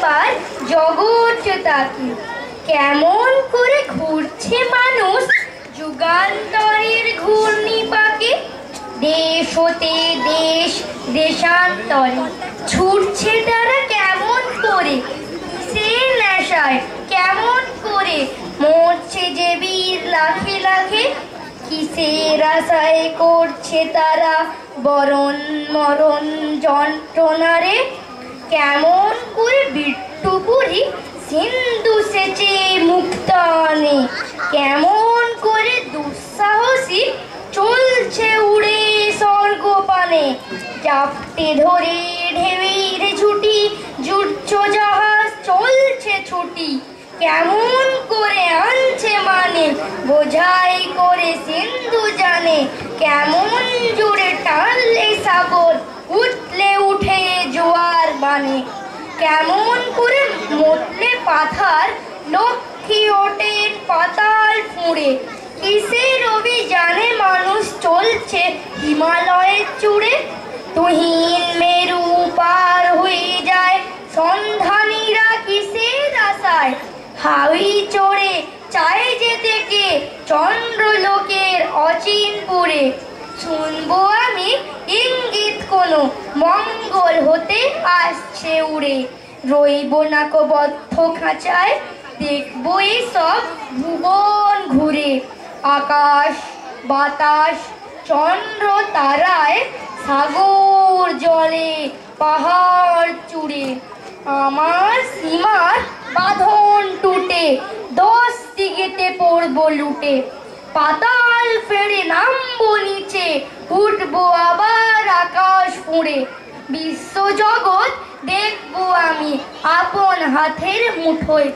এবার জগৎ তাকে কেমন করে ঘুরছে মানুষ যুগান্তরের ঘূর্ণিপাকে। দেশ হতে দেশ দেশান্তরে ছুটছে তারা কেমন করে, সে নেশায় কেমন করে মরছে যে বীর লাখে লাখে। কিসের আশায় করছে তারা বরণ মরণ যন্ত্রণারে। কেমন করে বিট্টুপুরি সিন্ধু সেচে মুক্তানে, কেমন করে দুঃসাহসী চলছে উড়ে স্বর্গপানে। চাপটে ধরে ঢেউয়ের ছুটি জুটছ জাহাজ চলছে ছুটি, কেমন করে আনছে মানে বোঝাই করে সিন্ধু জানে। কেমন জুড়ে টানলে সাগর উঠলে উঠে জোয়ার বানে, কেমন করে মতলে পাথার লক্ষ্মী ওঠেন পাতাল ফুঁড়ে। কিসের অভিযানে মানুষ চলছে হিমালয়ের চূড়ে। তুহিন মেরু পার হয়ে যায় সন্ধানীরা কিসের আশায়, হাওই চড়ে চায় যেতে কে চন্দ্রলোকের অচিনপুরে। শুনবো আমি ইঙ্গিত কোনো মঙ্গল হতে আসছে উড়ে, রইব না কো বদ্ধ খাঁচায় দেখবো সব ভুবন ঘুরে। আকাশ বাতাস চন্দ্র তারায় সাগর জলে পাহাড় চূড়ে, আমার সীমার বাঁধন টুটে 10 দিকেতে পড়বো লুটে। পাতাল ফেরে নামবো নিচে উঠবো আবার আকাশ ফুঁড়ে। বিশ্ব জগৎ দেখবো আমি আপন হাতের মুঠোয়।